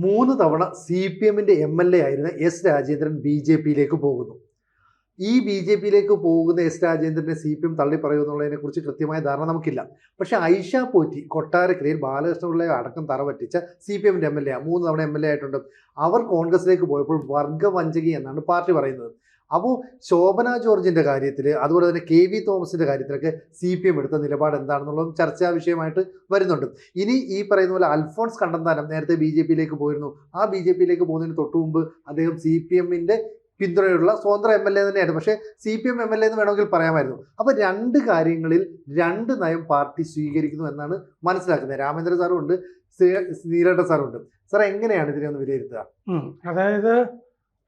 3 തവണ CPM-ന്റെ MLA ആയിരുന്ന S Rajendran BJP-യിലേക്ക് പോകുന്നു. ഈ BJP-യിലേക്ക് പോകുന്ന എസ് രാജേന്ദ്രനെ CPM തള്ളി പറയുമെന്നുള്ളതിനെ കുറിച്ച് കൃത്യമായ ധാരണ നമുക്കില്ല. പക്ഷേ ഐഷ പോറ്റി കൊട്ടാരക്കരയിൽ ബാലകൃഷ്ണപിള്ളയെ അടക്കം തറപറ്റിച്ച CPM-ന്റെ MLA 3 തവണ MLA ആയിട്ടുണ്ട്. അവർ കോൺഗ്രസിലേക്ക് പോയപ്പോൾ വർഗവഞ്ചകി എന്നാണ് പാർട്ടി പറയുന്നത്. അപ്പോൾ ശോഭന ജോർജിൻ്റെ കാര്യത്തിൽ അതുപോലെ തന്നെ KV തോമസിൻ്റെ കാര്യത്തിലൊക്കെ CPM എടുത്ത നിലപാട് എന്താണെന്നുള്ളതും ചർച്ചാ വിഷയമായിട്ട് വരുന്നുണ്ട്. ഇനി ഈ പറയുന്ന പോലെ അൽഫോൺസ് കണ്ണന്താനം നേരത്തെ BJP-യിലേക്ക് പോയിരുന്നു. ആ BJP-യിലേക്ക് പോകുന്നതിന് തൊട്ടു മുമ്പ് അദ്ദേഹം CPM-ന്റെ പിന്തുണയുള്ള സ്വതന്ത്ര MLA തന്നെയാണ്. പക്ഷേ CPM MLA എന്ന് വേണമെങ്കിൽ പറയാമായിരുന്നു. അപ്പോൾ 2 കാര്യങ്ങളിൽ 2 നയം പാർട്ടി സ്വീകരിക്കുന്നു എന്നാണ് മനസ്സിലാക്കുന്നത്. രാമേന്ദ്ര സാറും ഉണ്ട്, നീരേട്ട സാറും ഉണ്ട്. സാർ എങ്ങനെയാണ് ഇതിനെ ഒന്ന് വിലയിരുത്തുക? അതായത്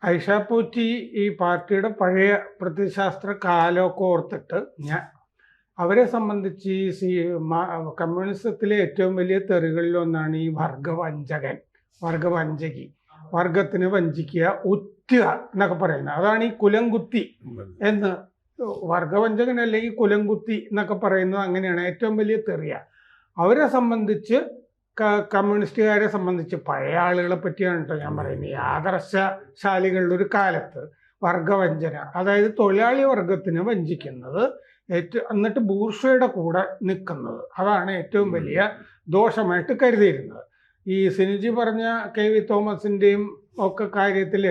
ഐഷ പോറ്റി ഈ പാർട്ടിയുടെ പഴയ പ്രത്യയശാസ്ത്ര കാലമൊക്കെ ഓർത്തിട്ട് അവരെ സംബന്ധിച്ച് ഈ കമ്മ്യൂണിസത്തിലെ ഏറ്റവും വലിയ തെറികളിലൊന്നാണ് ഈ വർഗവഞ്ചകി, വർഗത്തിന് വഞ്ചിക്കുക, ഉറ്റുക എന്നൊക്കെ പറയുന്നത്. അതാണ് ഈ കുലംകുത്തി എന്ന്, വർഗവഞ്ചകൻ അല്ലെങ്കിൽ കുലംകുത്തി എന്നൊക്കെ പറയുന്നത് അങ്ങനെയാണ്. ഏറ്റവും വലിയ തെറിയ. അവരെ സംബന്ധിച്ച് കമ്മ്യൂണിസ്റ്റുകാരെ സംബന്ധിച്ച് പഴയ ആളുകളെ പറ്റിയാണ് കേട്ടോ ഞാൻ പറയുന്നത്. ഈ ആദർശശാലികളുടെ ഒരു കാലത്ത് വർഗവഞ്ചന, അതായത് തൊഴിലാളി വർഗത്തിന് വഞ്ചിക്കുന്നത്, എന്നിട്ട് ബൂർഷയുടെ കൂടെ നിൽക്കുന്നത്, അതാണ് ഏറ്റവും വലിയ ദോഷമായിട്ട് കരുതിയിരുന്നത്. ഈ സിനിജി പറഞ്ഞ KV തോമസിൻ്റെയും ഒക്കെ കാര്യത്തിൽ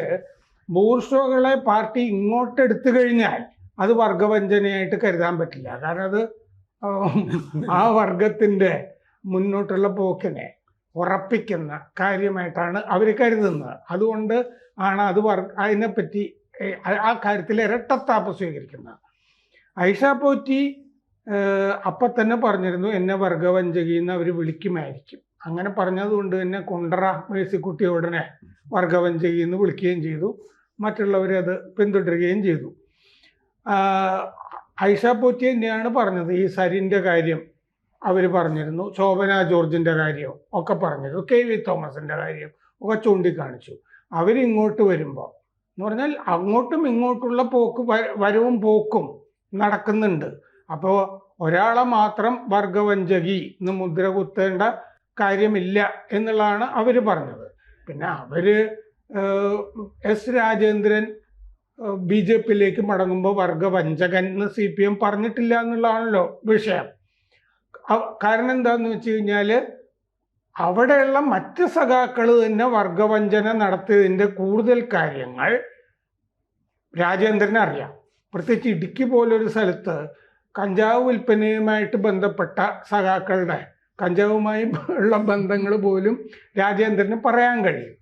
ബൂർഷകളെ പാർട്ടി ഇങ്ങോട്ട് എടുത്തു കഴിഞ്ഞാൽ അത് വർഗവഞ്ചനയായിട്ട് കരുതാൻ പറ്റില്ല. കാരണം അത് ആ വർഗത്തിൻ്റെ മുന്നോട്ടുള്ള പോക്കിനെ ഉറപ്പിക്കുന്ന കാര്യമായിട്ടാണ് അവർ കരുതുന്നത്. അതുകൊണ്ട് ആണ് അതിനെപ്പറ്റി ആ കാര്യത്തിൽ ഇരട്ടത്താപ്പ് സ്വീകരിക്കുന്നത്. ഐഷ പോറ്റി അപ്പം തന്നെ പറഞ്ഞിരുന്നു എന്നെ വർഗവഞ്ചകിന്ന് അവർ വിളിക്കുമായിരിക്കും. അങ്ങനെ പറഞ്ഞതുകൊണ്ട് തന്നെ കുണ്ടറ മേഴ്സിക്കുട്ടി ഉടനെ വർഗവഞ്ചകിന്ന് വിളിക്കുകയും ചെയ്തു. മറ്റുള്ളവരത് പിന്തുടരുകയും ചെയ്തു. ഐഷ പോറ്റി തന്നെയാണ് പറഞ്ഞത്. ഈ സരിൻ്റെ കാര്യം അവർ പറഞ്ഞിരുന്നു, ശോഭന ജോർജിൻ്റെ കാര്യം ഒക്കെ പറഞ്ഞിരുന്നു, KV തോമസിൻ്റെ കാര്യം ഒക്കെ ചൂണ്ടിക്കാണിച്ചു. അവരിങ്ങോട്ട് വരുമ്പോൾ എന്ന് പറഞ്ഞാൽ അങ്ങോട്ടും ഇങ്ങോട്ടുള്ള വരവും പോക്കും നടക്കുന്നുണ്ട്. അപ്പോൾ ഒരാളെ മാത്രം വർഗവഞ്ചകി എന്ന് മുദ്ര കുത്തേണ്ട കാര്യമില്ല എന്നുള്ളതാണ് അവർ പറഞ്ഞത്. പിന്നെ അവർ എസ് രാജേന്ദ്രൻ BJP-യിലേക്ക് മടങ്ങുമ്പോൾ വർഗവഞ്ചകൻ എന്ന് CPM പറഞ്ഞിട്ടില്ല എന്നുള്ളതാണല്ലോ വിഷയം. കാരണം എന്താണെന്ന് വെച്ച് കഴിഞ്ഞാൽ അവിടെയുള്ള മറ്റ് സഖാക്കൾ തന്നെ വർഗവഞ്ചന നടത്തിയതിൻ്റെ കൂടുതൽ കാര്യങ്ങൾ രാജേന്ദ്രന് അറിയാം. പ്രത്യേകിച്ച് ഇടുക്കി പോലൊരു സ്ഥലത്ത് കഞ്ചാവ് വിൽപ്പനയുമായിട്ട് ബന്ധപ്പെട്ട സഖാക്കളുടെ കഞ്ചാവുമായി ഉള്ള ബന്ധങ്ങൾ പോലും രാജേന്ദ്രന് പറയാൻ കഴിയും.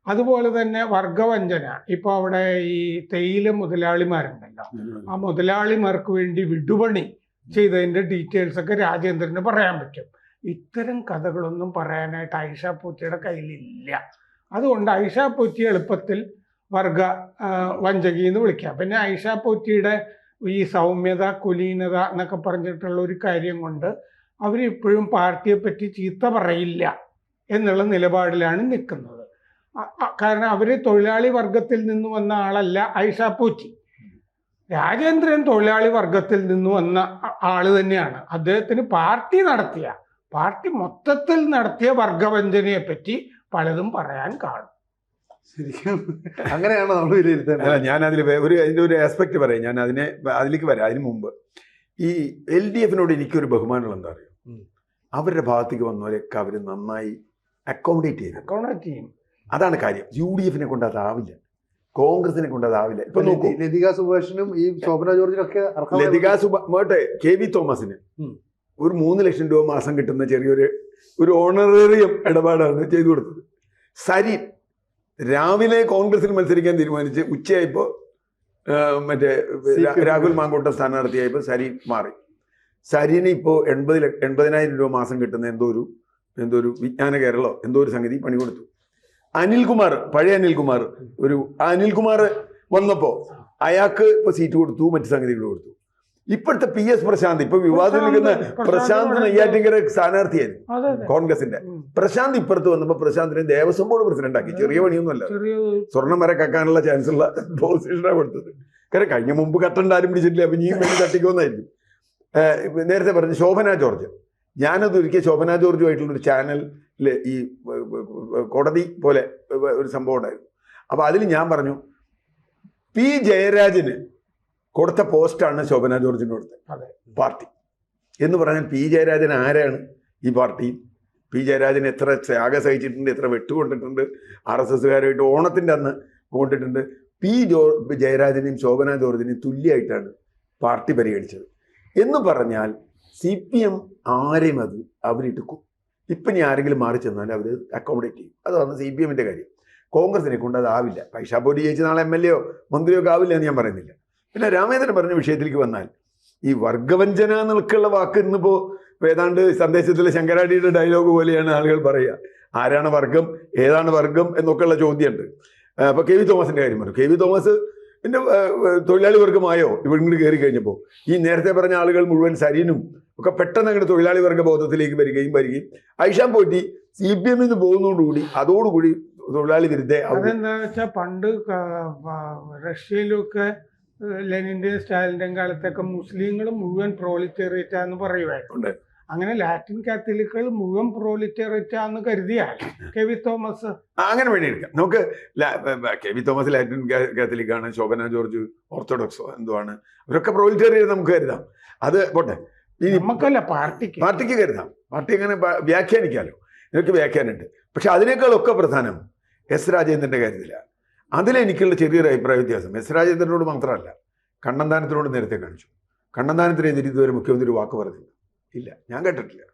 അതുപോലെ തന്നെ വർഗവഞ്ചന, ഇപ്പോൾ അവിടെ ഈ തേയില മുതലാളിമാരുണ്ടല്ലോ, ആ മുതലാളിമാർക്ക് വേണ്ടി വിടുപണി ചെയ്തതിൻ്റെ ഡീറ്റെയിൽസൊക്കെ രാജേന്ദ്രന് പറയാൻ പറ്റും. ഇത്തരം കഥകളൊന്നും പറയാനായിട്ട് ഐഷ പോറ്റിയുടെ കയ്യിലില്ല. അതുകൊണ്ട് ഐഷ പോറ്റി എളുപ്പത്തിൽ വഞ്ചകി എന്ന് വിളിക്കാം. പിന്നെ ഐഷ പോറ്റിയുടെ ഈ സൗമ്യത, കുലീനത എന്നൊക്കെ പറഞ്ഞിട്ടുള്ള ഒരു കാര്യം കൊണ്ട് അവരിപ്പോഴും പാർട്ടിയെപ്പറ്റി ചീത്ത പറയില്ല എന്നുള്ള നിലപാടിലാണ് നിൽക്കുന്നത്. കാരണം അവർ തൊഴിലാളി വർഗത്തിൽ നിന്ന് വന്ന ആളല്ല ഐഷ പോറ്റി. രാജേന്ദ്രൻ തൊഴിലാളി വർഗത്തിൽ നിന്ന് വന്ന ആള് തന്നെയാണ്. അദ്ദേഹത്തിന് പാർട്ടി മൊത്തത്തിൽ നടത്തിയ വർഗവഞ്ചനയെ പറ്റി പലതും പറയാൻ കാണും. ശരിക്കും അങ്ങനെയാണ് നമ്മൾ വിലയിരുത്തേണ്ടത്. ഞാൻ അതിൻ്റെ ഒരു ആസ്പെക്ട് പറയാം. ഞാൻ അതിലേക്ക് വരാം. അതിന് മുമ്പ് ഈ LDF-നോട് എനിക്കൊരു ബഹുമാനമുള്ള എന്താ അറിയോ, അവരുടെ ഭാഗത്തേക്ക് വന്നവരെയൊക്കെ അവർ നന്നായി അക്കോമഡേറ്റ് ചെയ്യും. അതാണ് കാര്യം. UDF-നെ കൊണ്ട് അതാവില്ല, കോൺഗ്രസിനെ കൊണ്ട് അതാവില്ല. ഇപ്പൊ നോക്കൂ, ലതിക സുഭാഷിനും ഈ ശോഭന ജോർജിനൊക്കെ KV തോമസിന് ഒരു 3 ലക്ഷം രൂപ മാസം കിട്ടുന്ന ചെറിയൊരു ഓണറേറിയം ഇടപാടാണ് ചെയ്തു കൊടുത്തത്. സരീൻ രാവിലെ കോൺഗ്രസിൽ മത്സരിക്കാൻ തീരുമാനിച്ച് ഉച്ചയായപ്പോൾ മറ്റേ രാഹുൽ മാങ്കൂട്ടം സ്ഥാനാർത്ഥിയായപ്പോൾ സരീൻ മാറി. സരീന് ഇപ്പോൾ 80,000 രൂപ മാസം കിട്ടുന്ന എന്തോ ഒരു വിജ്ഞാന കേരളോ എന്തോ ഒരു സംഗതി പണി കൊടുത്തു. പഴയ അനിൽകുമാർ വന്നപ്പോൾ അയാൾക്ക് ഇപ്പോൾ സീറ്റ് കൊടുത്തു, മറ്റു സംഗതികൾ കൊടുത്തു. ഇപ്പോഴത്തെ PS പ്രശാന്ത്, ഇപ്പൊ വിവാദം നിൽക്കുന്ന പ്രശാന്ത് നെയ്യാറ്റിങ്കര സ്ഥാനാർത്ഥിയായിരുന്നു കോൺഗ്രസിന്റെ. പ്രശാന്ത് ഇപ്പുറത്ത് വന്നപ്പോൾ പ്രശാന്തിനെ ദേവസ്വം ബോർഡ് പ്രസിഡന്റ് ആക്കി. ചെറിയ പണിയൊന്നുമല്ല, സ്വർണ്ണം വരെ കക്കാനുള്ള ചാൻസ് ഉള്ള പൊസിഷനാണ് കൊടുത്തത്. കാരണം കഴിഞ്ഞ മുമ്പ് കട്ടണ്ടാരും പിടിച്ചിട്ടില്ല, അപ്പൊ ഇനിയും വേണ്ടി തട്ടിക്കൊന്നായിരിക്കും. നേരത്തെ പറഞ്ഞ ശോഭന ജോർജ്, ഞാനത് ഒരിക്കൽ ശോഭന ജോർജുമായിട്ടുള്ളൊരു ചാനൽ ഈ കോടതി പോലെ ഒരു സംഭവം ഉണ്ടായിരുന്നു. അപ്പോൾ അതിൽ ഞാൻ പറഞ്ഞു പി ജയരാജന് കൊടുത്ത പോസ്റ്റാണ് ശോഭന ജോർജിന് കൊടുത്തത് പാർട്ടി എന്ന് പറഞ്ഞാൽ പി ജയരാജൻ ആരാണ് ഈ പാർട്ടിയിൽ? പി ജയരാജൻ എത്ര ത്യാഗം സഹിച്ചിട്ടുണ്ട്, എത്ര വെട്ടുകൊണ്ടിട്ടുണ്ട്, RSSകാരുമായിട്ട് ഓണത്തിൻ്റെ അന്ന് കൊണ്ടിട്ടുണ്ട്. ജയരാജനെയും ശോഭന ജോർജിനെയും തുല്യമായിട്ടാണ് പാർട്ടി പരിഗണിച്ചത് എന്ന് പറഞ്ഞാൽ CPM ആരെയും അത് അവരിട്ട് ഇപ്പം ഇനി ആരെങ്കിലും മാറി ചെന്നാൽ അവർ അക്കോമഡേറ്റ് ചെയ്യും. അതാണ് CPMൻ്റെ കാര്യം. കോൺഗ്രസിനെ കൊണ്ട് അതാവില്ല. പൈഷാപ്പോട്ടി ജയിച്ച് നാളെ MLA യോ മന്ത്രിയോ ഒക്കെ ആവില്ല എന്ന് ഞാൻ പറയുന്നില്ല. പിന്നെ രാമേന്ദ്രൻ പറഞ്ഞ വിഷയത്തിലേക്ക് വന്നാൽ ഈ വർഗവഞ്ചന എന്നൊക്കെയുള്ള വാക്ക് ഇന്നിപ്പോൾ ഏതാണ്ട് സന്ദേശത്തിലെ ശങ്കരാടിയുടെ ഡയലോഗ് പോലെയാണ് ആളുകൾ പറയുക. ആരാണ് വർഗം, ഏതാണ് വർഗം എന്നൊക്കെയുള്ള ചോദ്യമുണ്ട്. അപ്പോൾ KV തോമസിൻ്റെ കാര്യം പറഞ്ഞു. KV തോമസ് എൻ്റെ തൊഴിലാളി വർഗമായോ ഇവിടെ ഇങ്ങോട്ട് കയറി കഴിഞ്ഞപ്പോൾ ഈ നേരത്തെ പറഞ്ഞ ആളുകൾ മുഴുവൻ സരീനും ഒക്കെ പെട്ടെന്ന് അങ്ങോട്ട് തൊഴിലാളി വർഗ ബോധത്തിലേക്ക് വരികയും ഐഷാൻ പോറ്റി CPM നിന്ന് പോകുന്നതോടുകൂടി അതോടുകൂടി തൊഴിലാളി വിരുദ്ധ. അതെന്താ വെച്ചാൽ പണ്ട് റഷ്യയിലൊക്കെ ലെനിന്റെയും സ്റ്റാലിന്റെയും കാലത്തൊക്കെ മുസ്ലിങ്ങൾ മുഴുവൻ പ്രോലിറ്റേറിയറ്റാന്ന് പറയുമായിട്ടുണ്ട്. അങ്ങനെ ലാറ്റിൻ കാത്തലിക്കുകൾ മുഴുവൻ പ്രോലിറ്റേറിയറ്റാന്ന് കരുതിയാൽ KV തോമസ് അങ്ങനെ വേണ്ടി എടുക്കാം. നമുക്ക് KV തോമസ് ലാറ്റിൻ കാത്തലിക്കാണ്, ശോഭന ജോർജ് ഓർത്തഡോക്സോ എന്തോ ആണ്, അവരൊക്കെ പ്രോലിറ്റേറിയറ്റ് നമുക്ക് കരുതാം. അത് പോട്ടെ, നമുക്കല്ല പാർട്ടിക്ക് കരുതാം. പാർട്ടി അങ്ങനെ വ്യാഖ്യാനിക്കാമല്ലോ, ഇതൊക്കെ വ്യാഖ്യാനമുണ്ട്. പക്ഷെ അതിനേക്കാളൊക്കെ പ്രധാനം S രാജേന്ദ്രൻ്റെ കാര്യത്തിലാണ്. അതിലെനിക്കുള്ള ചെറിയൊരു അഭിപ്രായ വ്യത്യാസം S രാജേന്ദ്രനോട് മാത്രമല്ല, കണ്ണന്താനത്തിനോട് നേരത്തെ കാണിച്ചു. കണ്ണന്താനത്തിനെതിരെ ഇതുവരെ മുഖ്യമന്ത്രി ഒരു വാക്ക് പറഞ്ഞില്ല. ഇല്ല, ഞാൻ കേട്ടിട്ടില്ല.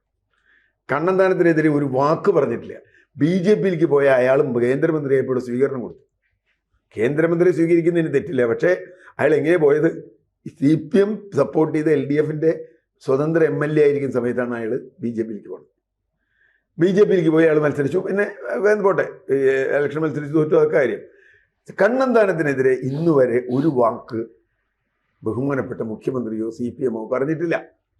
കണ്ണന്താനത്തിനെതിരെ ഒരു വാക്ക് പറഞ്ഞിട്ടില്ല. BJPയിലേക്ക് പോയ അയാളും കേന്ദ്രമന്ത്രിയായപ്പോൾ സ്വീകരണം കൊടുത്തു. കേന്ദ്രമന്ത്രി സ്വീകരിക്കുന്നതിന് തെറ്റില്ല. പക്ഷേ അയാൾ എങ്ങനെ പോയത്? CPM സപ്പോർട്ട് ചെയ്ത LDFൻ്റെ സ്വതന്ത്ര MLA ആയിരിക്കുന്ന സമയത്താണ് അയാൾ BJPയിലേക്ക് പോകുന്നത്. BJPയിലേക്ക് പോയി അയാൾ മത്സരിച്ചു. പിന്നെ പോട്ടെ, ഇലക്ഷൻ മത്സരിച്ചു, തോറ്റു, അതൊക്കെ കാര്യം. കണ്ണന്താനത്തിനെതിരെ ഇന്നുവരെ ഒരു വാക്ക് ബഹുമാനപ്പെട്ട മുഖ്യമന്ത്രിയോ CPMോ പറഞ്ഞിട്ടില്ല.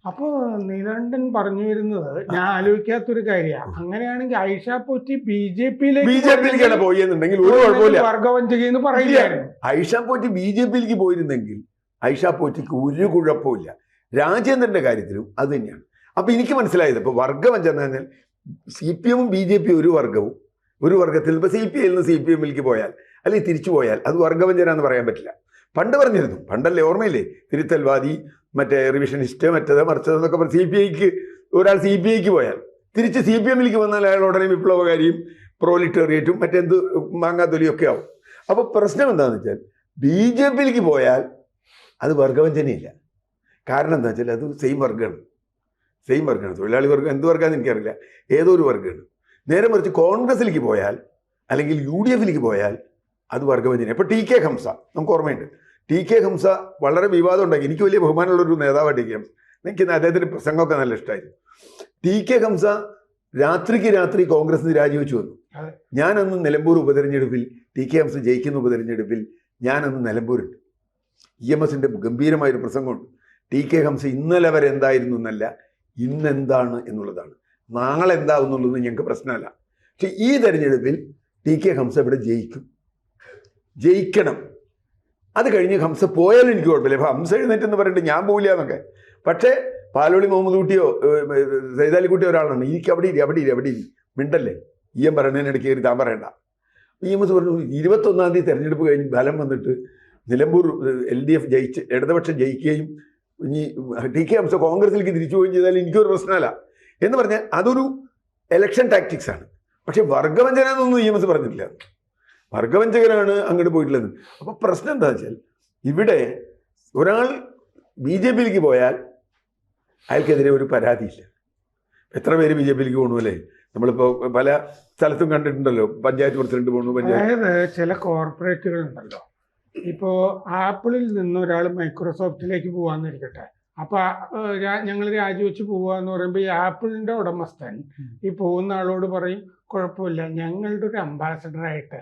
അപ്പൊ നീലകണ്ഠൻ പറഞ്ഞു വരുന്നത് ഞാൻ ആലോചിക്കാത്തൊരു കാര്യമാണ്. അങ്ങനെയാണെങ്കിൽ ഐഷാ പോറ്റി BJPയിലേക്കാണ് പോയെന്നുണ്ടെങ്കിൽ ഒരു കുഴപ്പമില്ല, വർഗവഞ്ചകയെന്ന് പറയുകയായിരുന്നു. ഐഷാ പോറ്റി BJPയിലേക്ക് പോയിരുന്നെങ്കിൽ ഐഷാ പോറ്റിക്ക് ഒരു കുഴപ്പമില്ല. രാജേന്ദ്രന്റെ കാര്യത്തിലും അത് തന്നെയാണ്. അപ്പൊ എനിക്ക് മനസ്സിലായത് ഇപ്പൊ വർഗവഞ്ചന എന്നാൽ CPMും BJPയും ഒരു വർഗത്തിൽ ഇപ്പോൾ CPIയിൽ നിന്ന് CPMയിലേക്ക് പോയാൽ അല്ലെങ്കിൽ തിരിച്ചു പോയാൽ അത് വർഗവഞ്ചന എന്ന് പറയാൻ പറ്റില്ല. പണ്ട് പറഞ്ഞിരുന്നു, പണ്ടല്ലേ, ഓർമ്മയില്ലേ? തിരുത്തൽവാദി, മറ്റേ റിവിഷനിസ്റ്റ്, മറ്റേത് മറിച്ചത് എന്നൊക്കെ പറഞ്ഞ് ഒരാൾ CPIക്ക് പോയാൽ തിരിച്ച് CPMയിലേക്ക് വന്നാൽ അയാൾ ഉടനെ വിപ്ലവകാരിയും പ്രോലിറ്റേറിയറ്റും മറ്റെന്ത് മാങ്ങാത്തൊലിയൊക്കെ ആവും. അപ്പോൾ പ്രശ്നം എന്താണെന്ന് വെച്ചാൽ BJPയിലേക്ക് പോയാൽ അത് വർഗവഞ്ചനയില്ല. കാരണം എന്താ വെച്ചാൽ അത് സെയിം വർഗ്ഗമാണ്. തൊഴിലാളി വർഗ്ഗം എന്ത് വർഗ്ഗമാണെന്ന് എനിക്കറിയില്ല, ഏതോ ഒരു വർഗ്ഗമാണ്. നേരെ മറിച്ച് കോൺഗ്രസിലേക്ക് പോയാൽ അല്ലെങ്കിൽ UDFയിലേക്ക് പോയാൽ അത് വർഗവഞ്ചന. ഇപ്പോൾ TK ഹംസ നമുക്ക് ഓർമ്മയുണ്ട്. TK ഹംസ വളരെ വിവാദം ഉണ്ടാക്കി. എനിക്ക് വലിയ ബഹുമാനമുള്ളൊരു നേതാവാണ് TK ഹംസ. എനിക്ക് അദ്ദേഹത്തിൻ്റെ പ്രസംഗമൊക്കെ നല്ല ഇഷ്ടമായിരുന്നു. TK ഹംസ രാത്രി കോൺഗ്രസിന് രാജിവെച്ചു വന്നു. ഞാനന്ന് നിലമ്പൂർ ഉപതെരഞ്ഞെടുപ്പിൽ TK ഹംസ ജയിക്കുന്ന ഉപതെരഞ്ഞെടുപ്പിൽ ഞാനന്ന് നിലമ്പൂരുണ്ട്. EMSൻ്റെ ഗംഭീരമായൊരു പ്രസംഗമുണ്ട്. TK ഹംസ ഇന്നലെ വരെ എന്തായിരുന്നു എന്നല്ല, ഇന്നെന്താണ് എന്നുള്ളതാണ്. നാളെ എന്താവുന്നുള്ളത് ഞങ്ങൾക്ക് പ്രശ്നമല്ല. പക്ഷെ ഈ തെരഞ്ഞെടുപ്പിൽ TK ഹംസ ഇവിടെ ജയിക്കണം. അത് കഴിഞ്ഞ് ഹംസ പോയാലും എനിക്ക് കുഴപ്പമില്ല. ഇപ്പം ഹംസ എഴുന്നേറ്റെന്ന് പറഞ്ഞിട്ട് ഞാൻ പോവില്ല എന്നൊക്കെ. പക്ഷേ പാലോളി മുഹമ്മദ് കുട്ടിയോ സൈതാലിക്കുട്ടിയോ ഒരാളാണ്, എനിക്ക് അവിടെ ഇരി മിണ്ടല്ലേ, പറയണതിനിടയ്ക്ക് കയറി താൻ പറയണ്ട. EMS പറഞ്ഞു 21-ാം തീയതി തെരഞ്ഞെടുപ്പ് കഴിഞ്ഞ് ഫലം വന്നിട്ട് നിലമ്പൂർ LDF ഇടതുപക്ഷം ജയിക്കുകയും ഇനി TK ഹംസ കോൺഗ്രസിലേക്ക് തിരിച്ചു പോവുകയും ചെയ്താൽ എനിക്കൊരു പ്രശ്നമല്ല എന്ന് പറഞ്ഞാൽ അതൊരു എലക്ഷൻ ടാക്ടിക്സ് ആണ്. പക്ഷെ വർഗവഞ്ചന എന്നൊന്നും EMS പറഞ്ഞിട്ടില്ല. വർഗവഞ്ചകനാണ് അങ്ങോട്ട് പോയിട്ടുള്ളത്. അപ്പോൾ പ്രശ്നം എന്താ വെച്ചാൽ ഇവിടെ ഒരാൾ BJPയിലേക്ക് പോയാൽ അയാൾക്കെതിരെ ഒരു പരാതിയില്ല. എത്ര പേര് BJPയിലേക്ക് പോകണു അല്ലേ? നമ്മളിപ്പോൾ പല സ്ഥലത്തും കണ്ടിട്ടുണ്ടല്ലോ, പഞ്ചായത്ത് പ്രസിഡന്റ് പോകണു. അതായത് ചില കോർപ്പറേറ്റുകൾ ഉണ്ടല്ലോ, ഇപ്പോൾ ആപ്പിളിൽ നിന്ന് ഒരാൾ മൈക്രോസോഫ്റ്റിലേക്ക് പോകാന്നിരിക്കട്ടെ. അപ്പൊ ഞങ്ങൾ രാജിവെച്ച് പോവാന്ന് പറയുമ്പോൾ ഈ ആപ്പിളിന്റെ ഉടമസ്ഥൻ ഈ പോകുന്ന ആളോട് പറയും, കുഴപ്പമില്ല, ഞങ്ങളുടെ ഒരു അംബാസഡറായിട്ട്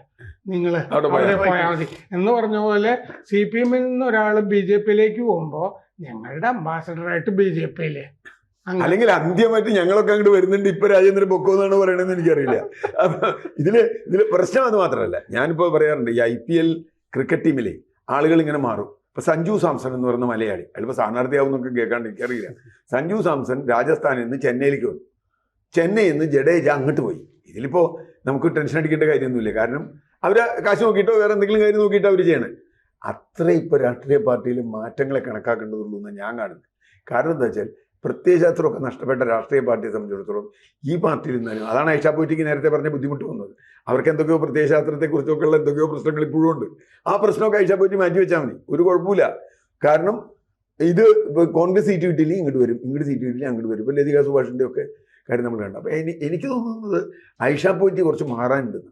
നിങ്ങൾ അവിടെ പോയാൽ മതി എന്ന് പറഞ്ഞ പോലെ CPMൽ നിന്ന് ഒരാൾ BJPയിലേക്ക് പോകുമ്പോൾ ഞങ്ങളുടെ അംബാസഡറായിട്ട് BJPയില്, അല്ലെങ്കിൽ അന്ത്യമായിട്ട് ഞങ്ങളൊക്കെ അങ്ങോട്ട് വരുന്നുണ്ട്, ഇപ്പൊ രാജേന്ദ്രൻ പൊക്കോന്നാണ് പറയണെന്ന് എനിക്കറിയില്ല. അപ്പൊ ഇതില് പ്രശ്നം അത് മാത്രമല്ല. ഞാനിപ്പോ പറയാറുണ്ട്, ഈ IPL ക്രിക്കറ്റ് ടീമിലെ ആളുകൾ ഇങ്ങനെ മാറും. ഇപ്പൊ സഞ്ജു സാംസൺ എന്ന് പറയുന്ന മലയാളി, അയാളിപ്പോൾ സ്ഥാനാർത്ഥിയാവും എന്നൊക്കെ കേൾക്കാണ്ട് എനിക്കറിയില്ല. സഞ്ജു സാംസൺ രാജസ്ഥാനിൽ നിന്ന് ചെന്നൈയിലേക്ക് വന്നു. ചെന്നൈയിൽ നിന്ന് ജഡേജ അങ്ങോട്ട് പോയി. ഇതിലിപ്പോൾ നമുക്ക് ടെൻഷൻ അടിക്കേണ്ട കാര്യമൊന്നുമില്ല. കാരണം അവർ കാശ് നോക്കിയിട്ടോ വേറെ എന്തെങ്കിലും കാര്യം നോക്കിയിട്ടോ അവർ ചെയ്യണം. അത്ര ഇപ്പോൾ രാഷ്ട്രീയ പാർട്ടിയിൽ മാറ്റങ്ങളെ കണക്കാക്കേണ്ടതുള്ളൂ എന്ന് ഞാൻ കാണുന്നത്. കാരണം എന്താ വെച്ചാൽ പ്രത്യയശാസ്ത്രമൊക്കെ നഷ്ടപ്പെട്ട രാഷ്ട്രീയ പാർട്ടിയെ സംബന്ധിച്ചിടത്തോളം ഈ പാർട്ടിയിൽ നിന്നാലും അതാണ് ഐഷ പോറ്റിക്ക് നേരത്തെ പറഞ്ഞ ബുദ്ധിമുട്ട് വന്നത്. അവർക്ക് എന്തൊക്കെയോ പ്രത്യയശാസ്ത്രത്തെക്കുറിച്ചൊക്കെ ഉള്ള എന്തൊക്കെയോ പ്രശ്നങ്ങൾ ഇപ്പോഴും ഉണ്ട്. ആ പ്രശ്നമൊക്കെ ഐഷ പോറ്റി മാറ്റി വെച്ചാൽ മതി, ഒരു കുഴപ്പമില്ല. കാരണം ഇത് ഇപ്പോൾ കോൺഗ്രസ് സീറ്റ് കിട്ടിയില്ല ഇങ്ങോട്ട് വരും, ഇങ്ങോട്ട് സീറ്റ് കിട്ടില്ല അങ്ങോട്ട് വരും. ഇപ്പോൾ ലതിക സുഭാഷിൻ്റെ ഒക്കെ കാര്യം നമ്മൾ കണ്ടു. അപ്പോൾ എനിക്ക് തോന്നുന്നത് ഐഷ പോറ്റി കുറച്ച് മാറാനുണ്ടെന്ന്.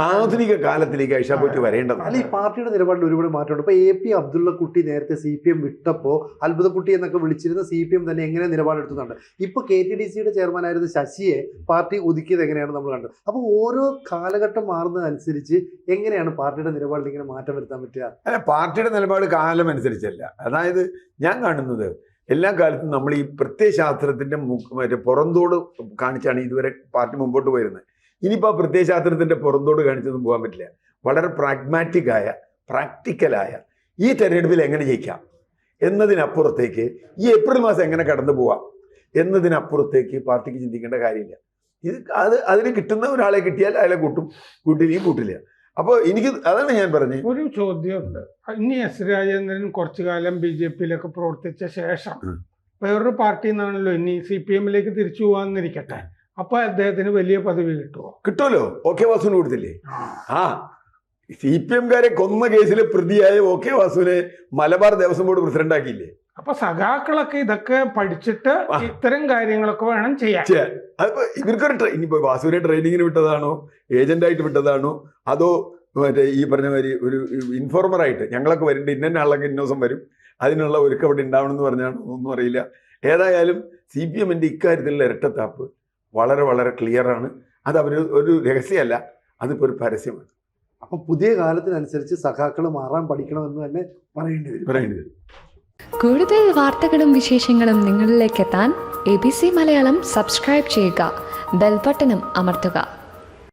ആധുനിക കാലത്തിലേക്ക് ഐഷ പോറ്റി വരേണ്ടതാണ്. അല്ല, ഈ പാർട്ടിയുടെ നിലപാടിൽ ഒരുപാട് മാറ്റമുണ്ട്. ഇപ്പൊ AP അബ്ദുള്ളക്കുട്ടി നേരത്തെ CPM വിട്ടപ്പോൾ അത്ഭുതക്കുട്ടി എന്നൊക്കെ വിളിച്ചിരുന്ന CPM തന്നെ എങ്ങനെ നിലപാടെടുത്തുന്നുണ്ട്. ഇപ്പൊ KTDCയുടെ ചെയർമാനായിരുന്ന ശശിയെ പാർട്ടി ഒതുക്കിയത് എങ്ങനെയാണ് നമ്മൾ കണ്ടത്. അപ്പോൾ ഓരോ കാലഘട്ടം മാറുന്നതനുസരിച്ച് എങ്ങനെയാണ് പാർട്ടിയുടെ നിലപാടിൽ ഇങ്ങനെ മാറ്റം വരുത്താൻ പറ്റുക? അല്ല, പാർട്ടിയുടെ നിലപാട് കാലം അനുസരിച്ചല്ല. അതായത് ഞാൻ കാണുന്നത് എല്ലാ കാലത്തും നമ്മൾ ഈ പ്രത്യയശാസ്ത്രത്തിന്റെ മറ്റേ പുറന്തോട് കാണിച്ചാണ് ഇതുവരെ പാർട്ടി മുമ്പോട്ട് പോയിരുന്നത്. ഇനിയിപ്പോൾ ആ പ്രത്യയശാസ്ത്രത്തിന്റെ പുറന്തോട് കാണിച്ചൊന്നും പോകാൻ പറ്റില്ല. വളരെ പ്രാക്ടിക്കലായ ഈ തെരഞ്ഞെടുപ്പിൽ എങ്ങനെ ജയിക്കാം എന്നതിനപ്പുറത്തേക്ക്, ഈ ഏപ്രിൽ മാസം എങ്ങനെ കടന്നു പോവാം എന്നതിനപ്പുറത്തേക്ക് പാർട്ടിക്ക് ചിന്തിക്കേണ്ട കാര്യമില്ല. അതിന് കിട്ടുന്ന ഒരാളെ കിട്ടിയാൽ അയാളെ കൂട്ടില്ലെങ്കിൽ കൂട്ടില്ല. അപ്പോൾ എനിക്ക് അതാണ് ഞാൻ പറഞ്ഞത്. ഒരു ചോദ്യമുണ്ട്. ഇനി എസ് രാജേന്ദ്രൻ കുറച്ചു കാലം BJPയിലൊക്കെ പ്രവർത്തിച്ച ശേഷം വേറൊരു പാർട്ടിയിൽ നിന്നാണല്ലോ ഇനി CPMലേക്ക് തിരിച്ചു പോകാന്നിരിക്കട്ടെ, അപ്പൊ അദ്ദേഹത്തിന് വലിയ പദവി കിട്ടുമല്ലോ. OK വാസുവിന് കൊടുത്തില്ലേ? CPMകാരെ കൊന്ന കേസിലെ പ്രതിയായ OK വാസുവിനെ മലബാർ ദേവസ്വം ബോർഡ് പ്രസിഡന്റ് ആക്കിയില്ലേ? അപ്പൊ സഖാക്കളൊക്കെ ഇതൊക്കെ പഠിച്ചിട്ട് ഇത്തരം കാര്യങ്ങളൊക്കെ വേണം ചെയ്യാൻ. അതിപ്പോ ഇവർക്കൊരു ഇനിയിപ്പോ വാസുവിനെ ട്രെയിനിങ്ങിന് വിട്ടതാണോ, ഏജന്റായിട്ട് വിട്ടതാണോ, അതോ മറ്റേ ഈ പറഞ്ഞ മാതിരി ഒരു ഇൻഫോർമറായിട്ട് ഞങ്ങളൊക്കെ വരുന്നുണ്ട്, ഇന്ന ആളൊക്കെ ഇന്ന ദിവസം വരും, അതിനുള്ള ഒരുക്കം അവിടെ ഉണ്ടാവണം എന്ന് പറഞ്ഞാണോ ഒന്നും അറിയില്ല. ഏതായാലും CPMന്റെ ഇക്കാര്യത്തിലുള്ള ഇരട്ടത്താപ്പ് വളരെ വളരെ ക്ലിയറാണ്. അത് ഒരു രഹസ്യമല്ല, അതിപ്പോൾ ഒരു പരസ്യമാണ്. അപ്പൊ പുതിയ കാലത്തിനനുസരിച്ച് സഖാക്കൾ മാറാൻ പഠിക്കണമെന്ന് തന്നെ പറയേണ്ടി വരും. കൂടുതൽ വാർത്തകളും വിശേഷങ്ങളും നിങ്ങളിലേക്ക് എത്താൻ ABC മലയാളം സബ്സ്ക്രൈബ് ചെയ്യുക, ബെൽ ബട്ടണും അമർത്തുക.